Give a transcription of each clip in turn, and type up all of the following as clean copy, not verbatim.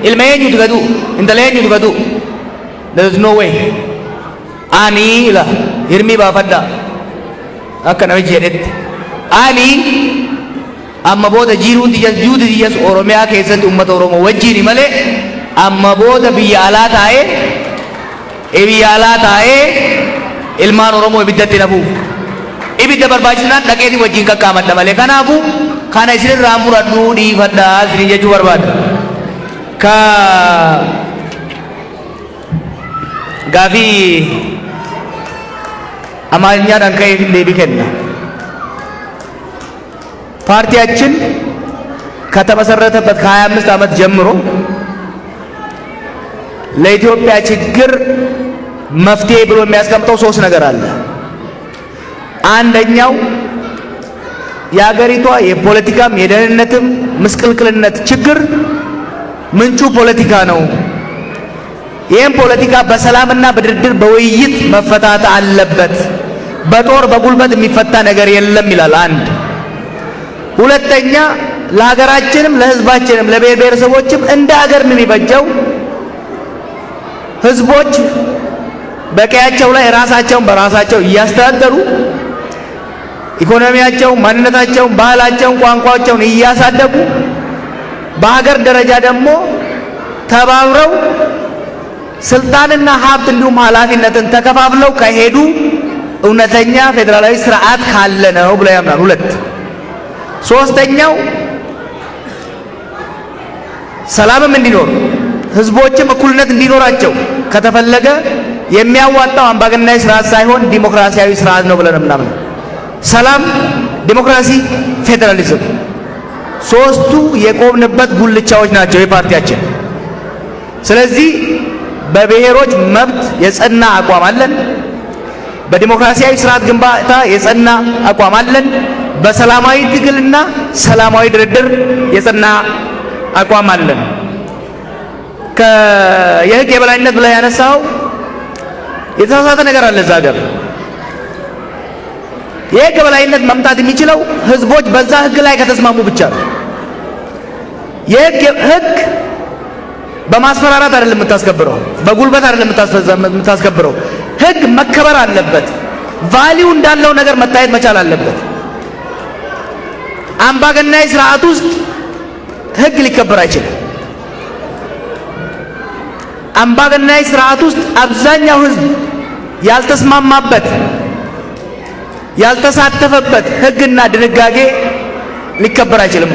ilma eenyutu gadu intala eenyutu gadu there is no way ani la hirmi baafadha akka namichi jedhetti ani amma booda jiruun diyas oromiyaa keessatti ummata oromoo wajjiini malee amma booda biyya alaa taa'ee ilmaan oromoo ibiddatti nafuuf ibidda barbaachisnaan dhaqeeti wajjiin qaqqaamadha malee kanaafu kana isinirraa muradhuu dhiifadhaa isin jechuu barbaada ka gaafii amaarኛን ከየት እንደሚከና ፓርቲያችን ከተመሰረተበት ከ25 ዓመት ጀምሮ ለኢትዮጵያ ችግር መፍትሄ ብሎ የሚያስቀምጠው ሶስት ነገር አለ። አንደኛው የሀገሪቷ የፖለቲካም የደህንነትም ምስቅልቅልነት ችግር ምንጩ ፖለቲካ ነው። ይህም ፖለቲካ በሰላምና በድርድር በውይይት መፈታት አለበት። በጦር በጉልበት የሚፈታ ነገር የለም ይላል አንድ። ሁለተኛ ለሀገራችንም ለህዝባችንም ለብሔር ብሔረሰቦችም እንደ ሀገር ምን ይበጀው ህዝቦች በቀያቸው ላይ ራሳቸውን በራሳቸው እያስተዳደሩ ኢኮኖሚያቸውን፣ ማንነታቸውን፣ ባህላቸውን፣ ቋንቋቸውን እያሳደጉ በሀገር ደረጃ ደግሞ ተባብረው ስልጣንና ሀብት እንዲሁም ኃላፊነትን ተከፋፍለው ከሄዱ እውነተኛ ፌደራላዊ ስርዓት ካለ ነው ብለው ያምናል። ሁለት ሶስተኛው ሰላምም እንዲኖር ህዝቦችም እኩልነት እንዲኖራቸው ከተፈለገ የሚያዋጣው አምባገነናዊ ስርዓት ሳይሆን ዲሞክራሲያዊ ስርዓት ነው ብለን እናምናለን። ሰላም፣ ዲሞክራሲ፣ ፌደራሊዝም ሶስቱ የቆምንበት ጉልቻዎች ናቸው የፓርቲያችን። ስለዚህ በብሔሮች መብት የጸና አቋም አለን። በዲሞክራሲያዊ ስርዓት ግንባታ የጸና አቋም አለን። በሰላማዊ ትግልና ሰላማዊ ድርድር የጸና አቋም አለን። የህግ የበላይነት ብለህ ያነሳው የተሳሳተ ነገር አለ እዛ ሀገር። የህግ የበላይነት መምጣት የሚችለው ህዝቦች በዛ ህግ ላይ ከተስማሙ ብቻ ነው። ህግ በማስፈራራት አይደለም የምታስከብረው፣ በጉልበት አይደለም የምታስከብረው። ህግ መከበር አለበት። ቫልዩ እንዳለው ነገር መታየት መቻል አለበት። አምባገነናዊ ስርዓት ውስጥ ህግ ሊከበር አይችልም። አምባገነናዊ ስርዓት ውስጥ አብዛኛው ህዝብ ያልተስማማበት ያልተሳተፈበት ህግና ድንጋጌ ሊከበር አይችልም።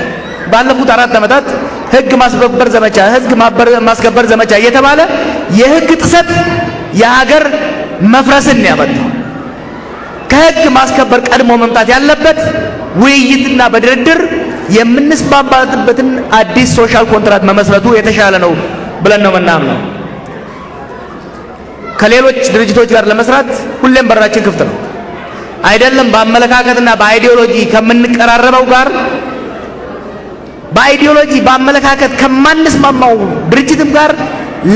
ባለፉት 4 ዓመታት ህግ ማስከበር ዘመቻ፣ ህግ ማስከበር ዘመቻ እየተባለ የህግ ጥሰት የሀገር መፍረስን ያመጣው። ከህግ ማስከበር ቀድሞ መምጣት ያለበት ውይይትና በድርድር የምንስማማበትን አዲስ ሶሻል ኮንትራክት መመስረቱ የተሻለ ነው ብለን ነው የምናምነው። ከሌሎች ድርጅቶች ጋር ለመስራት ሁሌም በራችን ክፍት ነው። አይደለም በአመለካከትና በአይዲዮሎጂ ከምንቀራረበው ጋር በአይዲዮሎጂ በአመለካከት ከማንስማማው ድርጅትም ጋር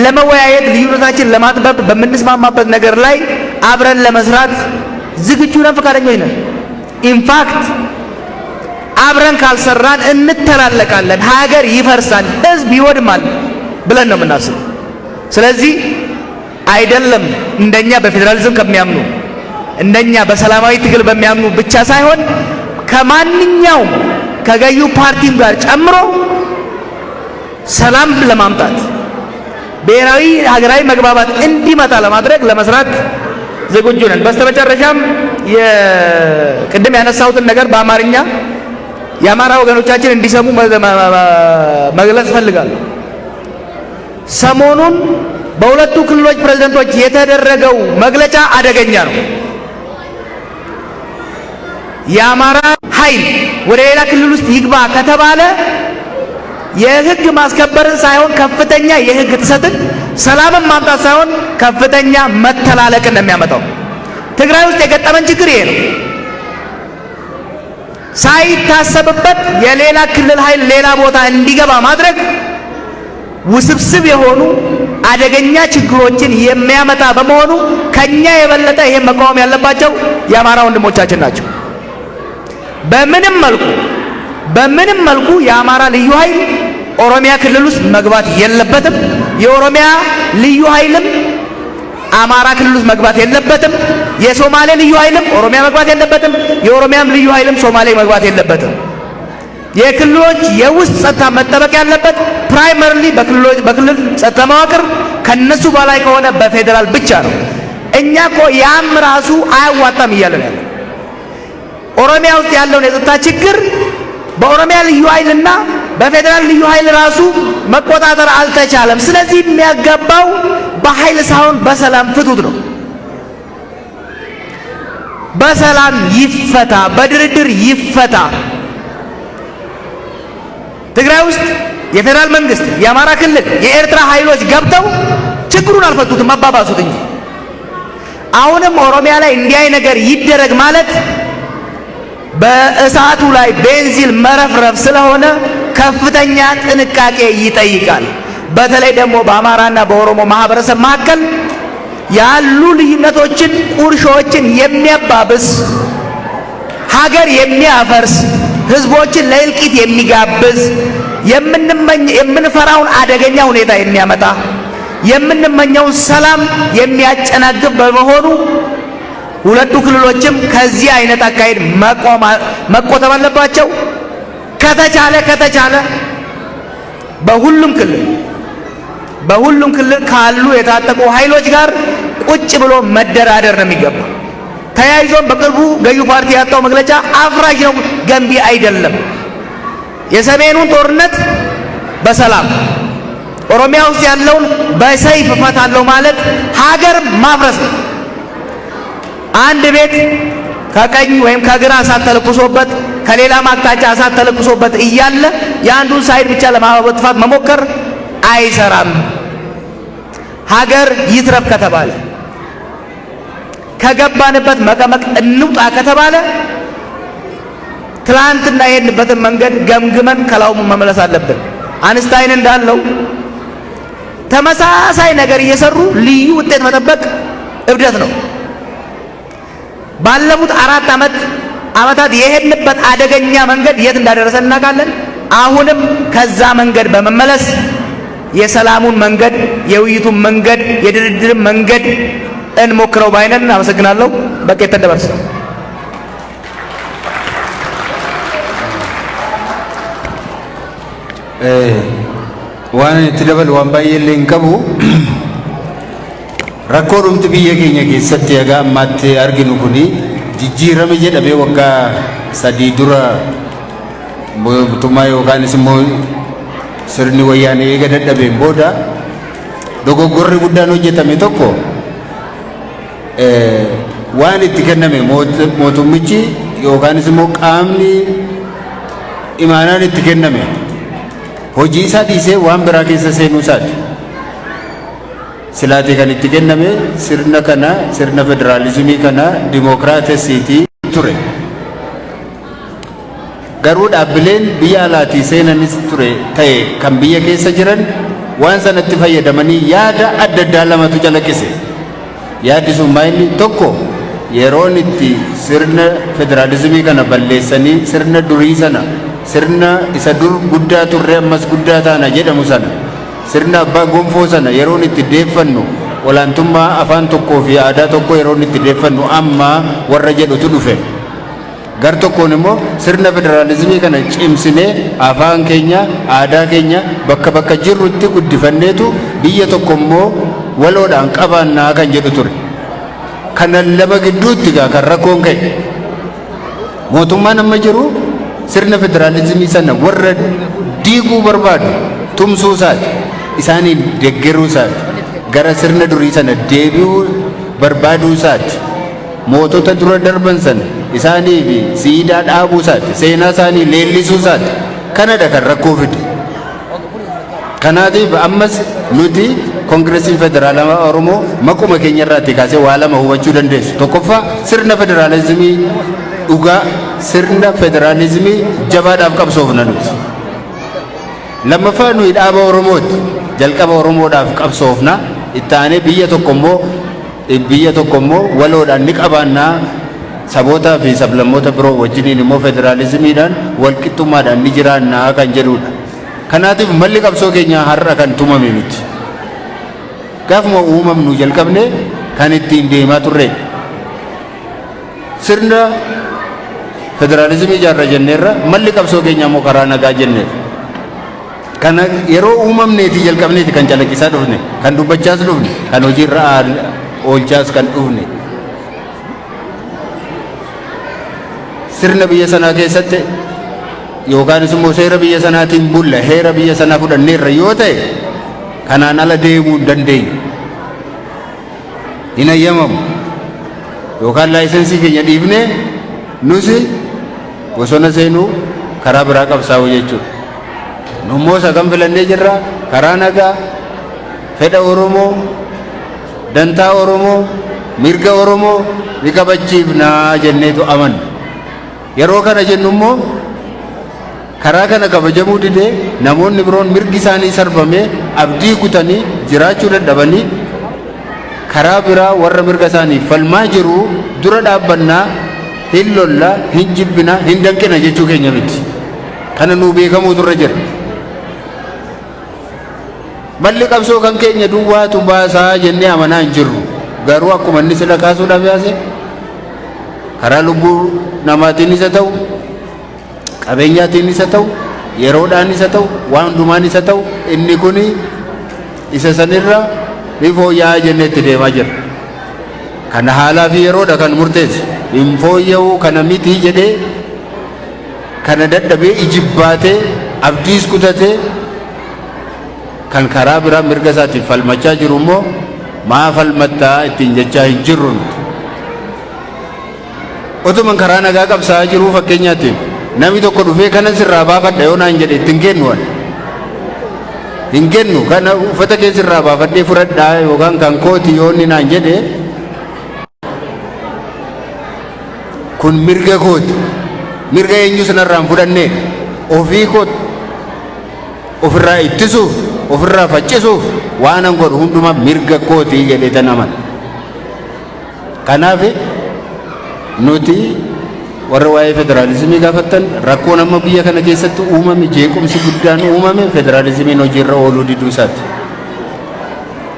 ለመወያየት ልዩነታችን ለማጥበብ በምንስማማበት ነገር ላይ አብረን ለመስራት ዝግጁ ነን፣ ፈቃደኞች ነን። ኢንፋክት አብረን ካልሰራን እንተላለቃለን፣ ሀገር ይፈርሳል፣ ህዝብ ይወድማል ብለን ነው የምናስበው። ስለዚህ አይደለም እንደኛ በፌደራሊዝም ከሚያምኑ እንደኛ በሰላማዊ ትግል በሚያምኑ ብቻ ሳይሆን ከማንኛውም ከገዩ ፓርቲም ጋር ጨምሮ ሰላም ለማምጣት ብሔራዊ ሀገራዊ መግባባት እንዲመጣ ለማድረግ ለመስራት ዝግጁ ነን። በስተመጨረሻም ቅድም ያነሳሁትን ነገር በአማርኛ የአማራ ወገኖቻችን እንዲሰሙ መግለጽ ፈልጋለሁ። ሰሞኑን በሁለቱ ክልሎች ፕሬዝዳንቶች የተደረገው መግለጫ አደገኛ ነው። የአማራ ኃይል ወደ ሌላ ክልል ውስጥ ይግባ ከተባለ የህግ ማስከበርን ሳይሆን ከፍተኛ የህግ ጥሰትን፣ ሰላምን ማምጣት ሳይሆን ከፍተኛ መተላለቅን ነው የሚያመጣው። ትግራይ ውስጥ የገጠመን ችግር ይሄ ነው። ሳይታሰብበት የሌላ ክልል ኃይል ሌላ ቦታ እንዲገባ ማድረግ ውስብስብ የሆኑ አደገኛ ችግሮችን የሚያመጣ በመሆኑ ከኛ የበለጠ ይሄን መቃወም ያለባቸው የአማራ ወንድሞቻችን ናቸው። በምንም መልኩ የአማራ ልዩ ኃይል ኦሮሚያ ክልል ውስጥ መግባት የለበትም። የኦሮሚያ ልዩ ኃይልም አማራ ክልል ውስጥ መግባት የለበትም። የሶማሌ ልዩ ኃይልም ኦሮሚያ መግባት የለበትም። የኦሮሚያም ልዩ ኃይልም ሶማሌ መግባት የለበትም። የክልሎች የውስጥ ጸጥታ መጠበቅ ያለበት ፕራይመሪሊ በክልል ጸጥታ መዋቅር ከነሱ በላይ ከሆነ በፌዴራል ብቻ ነው። እኛ እኮ ያም ራሱ አያዋጣም እያለን ያለው ኦሮሚያ ውስጥ ያለውን የጸጥታ ችግር በኦሮሚያ ልዩ ኃይልና በፌዴራል ልዩ ኃይል ራሱ መቆጣጠር አልተቻለም። ስለዚህ የሚያገባው በኃይል ሳይሆን በሰላም ፍቱት ነው። በሰላም ይፈታ፣ በድርድር ይፈታ። ትግራይ ውስጥ የፌዴራል መንግስት፣ የአማራ ክልል፣ የኤርትራ ኃይሎች ገብተው ችግሩን አልፈቱትም፣ አባባሱት እንጂ። አሁንም ኦሮሚያ ላይ እንዲህ ነገር ይደረግ ማለት በእሳቱ ላይ ቤንዚል መረፍረፍ ስለሆነ ከፍተኛ ጥንቃቄ ይጠይቃል። በተለይ ደግሞ በአማራና በኦሮሞ ማህበረሰብ መካከል ያሉ ልዩነቶችን፣ ቁርሾችን የሚያባብስ ሀገር የሚያፈርስ ህዝቦችን ለእልቂት የሚጋብዝ የምንፈራውን አደገኛ ሁኔታ የሚያመጣ የምንመኘውን ሰላም የሚያጨናግፍ በመሆኑ ሁለቱ ክልሎችም ከዚህ አይነት አካሄድ መቆጠብ አለባቸው። ከተቻለ በሁሉም ክልል ካሉ የታጠቁ ኃይሎች ጋር ቁጭ ብሎ መደራደር ነው የሚገባው። ተያይዞም በቅርቡ ገዢው ፓርቲ ያወጣው መግለጫ አፍራሽ ነው፣ ገንቢ አይደለም። የሰሜኑን ጦርነት በሰላም ኦሮሚያ ውስጥ ያለውን በሰይፍ እፈታለሁ ማለት ሀገር ማፍረስ ነው። አንድ ቤት ከቀኝ ወይም ከግራ እሳት ተለኩሶበት ከሌላ አቅጣጫ እሳት ተለኩሶበት እያለ የአንዱን ሳይድ ብቻ ለማጥፋት መሞከር አይሰራም። ሀገር ይትረፍ ከተባለ ከገባንበት መቀመቅ እንውጣ ከተባለ ትላንትና የሄድንበትን መንገድ ገምግመን ከላው መመለስ አለብን። አንስታይን እንዳለው ተመሳሳይ ነገር እየሰሩ ልዩ ውጤት መጠበቅ እብደት ነው። ባለፉት 4 ዓመታት የሄድንበት አደገኛ መንገድ የት እንዳደረሰ እናውቃለን። አሁንም ከዛ መንገድ በመመለስ የሰላሙን መንገድ፣ የውይይቱን መንገድ፣ የድርድርን መንገድ እንሞክረው ባይነን። አመሰግናለሁ። በቀጥታ ደርስ waan itti dabalu waan baay'ee illee hin qabu. Rakkoo dhumti biyya keenya keessatti egaa ammaatti arginu kuni jijjiirame jedhamee waggaa 3 dura mootummaa yookaanis immoo sirni wayyaanee eega dadhabeen booda dogoggorri guddaan hojjetame tokko waan itti kenname mootummichi yookaanis immoo qaamni imaanaan itti kenname hojii isaa dhiisee waan biraa keessa seenuu isaati. Silaatee kan itti kenname sirna federaalizimii kana dimookiraatessiitii ture. Garuu dhaabbileen biyya alaatii seenanis ture ta'e kan biyya keessa jiran waan sanatti fayyadamanii yaada adda addaa lamatu calaqqise. Yaaddi sun maayini tokko yeroon itti sirna federaalizimii kana balleessanii sirna durii sana sirna isa dur guddaa turre ammas guddaa taana jedhamu sana sirna abbaa gonfoo sana yeroon itti deeffannu olaantummaa afaan tokkoo fi aadaa tokkoo yeroon itti deeffannu amma warra jedhutu dhufe. Gar tokkoon immoo sirna federaalizimii kana cimsinee afaan keenya aadaa keenya bakka bakka jirrutti guddifanneetu biyya tokko immoo waloodhaan qabaannaa kan jedhu ture. Kana lama gidduutti kan rakkoon ka'e mootummaan amma jiru sirna federaalizimii sana warra diiguu barbaadu tumsuu isaati, isaanii deeggaruu isaati, gara sirna durii sana deebi'uu barbaaduu isaati, mootota dura darban sana isaanii fi siidaa dhaabuu isaati, seenaa isaanii leellisuu isaati. Kanadha kan rakkoo fide. Kanaatiif ammas nuti koongiresiin federaalaa Oromoo maquma keenya irraatti kaasee waa lama hubachuu dandeessu. Tokkoffaa sirna federaalizimii dhugaa, sirna federaalizimii jabaadhaaf qabsoofna nuti. Lammaffaa nuyi dhaaba Oromooti. Jalqaba Oromoodhaaf qabsoofna. Itti aanee biyya tokko immoo waloodhaan ni qabaannaa. Sabootaa fi sablammoota biroo wajjiniin immoo federaalizimiidhaan walqixxummaadhaan ni jiraannaa kan jedhudha. Kanaatiif malli qabsoo keenya har'a kan tumame miti. Gaafuma uumamnu jalqabne kan ittiin deemaa turre. Sirna federaalizimii ijaarra jenneerra malli qabsoo keenya immoo karaa nagaa jenneerra. Kana yeroo uumamneeti jalqabneeti kan calaqqisaa dhufne, kan dubbachaas dhufne, kan hojiirra oolchaas kan dhufne. Sirna biyya sanaa keessatti yookaanis immoo seera biyya sanaatiin bulla heera biyya sanaa fudhanneerra yoo ta'e kanaan ala deemuu hin dandeenyu. Hin ayyamamu. Yookaan laayisensii keenya dhiifnee nusi bosona seenuu karaa biraa qabsaa'u jechuudha. Nummoo sagan filannee jirra karaa nagaa fedha Oromoo, dantaa Oromoo, mirga Oromoo ni kabachiifnaa jenneetu amanna. Yeroo kana jennu immoo karaa kana kabajamuu didee namoonni biroon mirgi isaanii sarbamee abdii kutanii jiraachuu dadhabanii karaa biraa warra mirga isaanii falmaa jiru dura dhaabbannaa hin lollaa hin jibbinaa hin danqina jechuu keenya miti. Kana nuu beekamuu turre jira. Malli qabsoo kan keenya duwwaatu baasaa jennee amanaa hin jirru. Garuu akkuma inni sila kaasuudhaaf yaase karaa lubbuu namaatiin isa ta'u qabeenyaatiin isa ta'u yeroodhaan isa ta'u waan hundumaan isa ta'u inni kun isa sanirra ni fooyya'aa jennee itti deemaa jira. Kana haalaa fi yeroodha kan murteessu. Hin fooyya'uu kana miti jedhee kana dadhabee ijibbaatee abdiis kutatee kan karaa biraa mirga isaatiif falmachaa jiru immoo maa falmattaa ittiin jechaa hin jirru. Otuman karaa nagaa qabsaa'aa jiru fakkeenyaatti namni tokko dhufee kanan sirraa baafadha yoo naan jedhe ittiin kennu hin kennu. Kana uffata kee sirraa baafadhee fudhadhaa yookaan kan kooti yoo inni naan jedhe kun mirga kooti. Mirga eenyu sanarraan fudhannee ofii kooti ofirraa ittisuuf ofirraa faccisuuf waan an godhu hundumaa mirga kootii jedhee tan amana. Kanaaf nuti warra waa'ee federaalizimii gaafattan rakkoon amma biyya kana keessatti uumame jeequmsi guddaan uumame federaalizimiin hojiirra ooluu diduu isaati.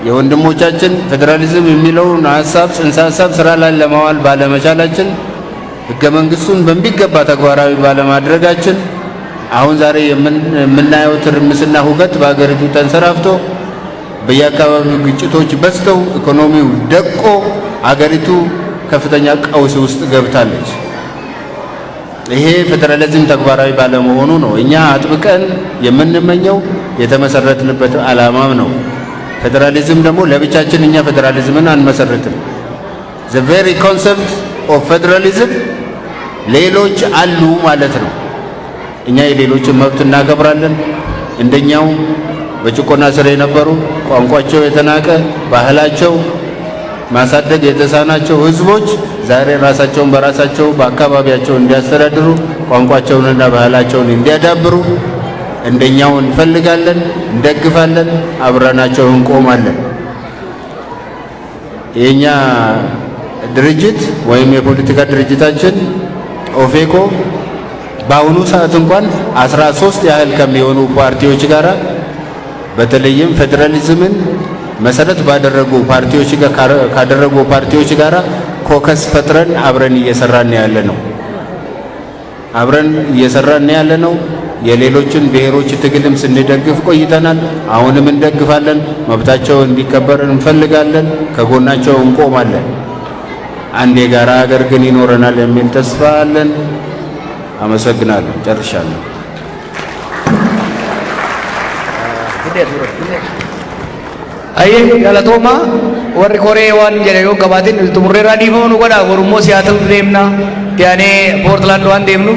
የወንድሞቻችን ፌዴራሊዝም የሚለውን ሀሳብ ጽንሰ ሀሳብ ስራ ላይ ለማዋል ባለመቻላችን ህገ መንግስቱን በሚገባ ተግባራዊ ባለማድረጋችን አሁን ዛሬ የምናየው ትርምስና ሁከት በአገሪቱ ተንሰራፍቶ በየአካባቢው ግጭቶች በዝተው ኢኮኖሚው ደቆ አገሪቱ ከፍተኛ ቀውስ ውስጥ ገብታለች። ይሄ ፌዴራሊዝም ተግባራዊ ባለመሆኑ ነው እኛ አጥብቀን የምንመኘው የተመሰረትንበት ዓላማም ነው። ፌዴራሊዝም ደግሞ ለብቻችን እኛ ፌዴራሊዝምን አንመሰርትም። the very concept of federalism ሌሎች አሉ ማለት ነው። እኛ የሌሎችን መብት እናከብራለን። እንደኛው በጭቆና ስር የነበሩ ቋንቋቸው የተናቀ ባህላቸው ማሳደግ የተሳናቸው ህዝቦች ዛሬ ራሳቸውን በራሳቸው በአካባቢያቸው እንዲያስተዳድሩ ቋንቋቸውንና ባህላቸውን እንዲያዳብሩ እንደኛው እንፈልጋለን፣ እንደግፋለን፣ አብረናቸው እንቆማለን። የኛ ድርጅት ወይም የፖለቲካ ድርጅታችን ኦፌኮ በአሁኑ ሰዓት እንኳን 13 ያህል ከሚሆኑ ፓርቲዎች ጋር በተለይም ፌዴራሊዝምን መሰረት ባደረጉ ፓርቲዎች ጋር ካደረጉ ፓርቲዎች ጋር ኮከስ ፈጥረን አብረን እየሰራን ያለ ነው። አብረን እየሰራን ያለ ነው። የሌሎችን ብሔሮች ትግልም ስንደግፍ ቆይተናል። አሁንም እንደግፋለን። መብታቸው እንዲከበር እንፈልጋለን። ከጎናቸው እንቆማለን። አንድ የጋራ ሀገር ግን ይኖረናል የሚል ተስፋ አለን። አመሰግናለሁ። ጨርሻለሁ። አየ ያለቶማ ወሪ ኮሬ ዋን ጀለዮ ገባቲን ቱሙሬራ ዲፎኑ ጎዳ ወሩሞ ሲያትል ደምና ያኔ ፖርትላንድ ዋን ደምኑ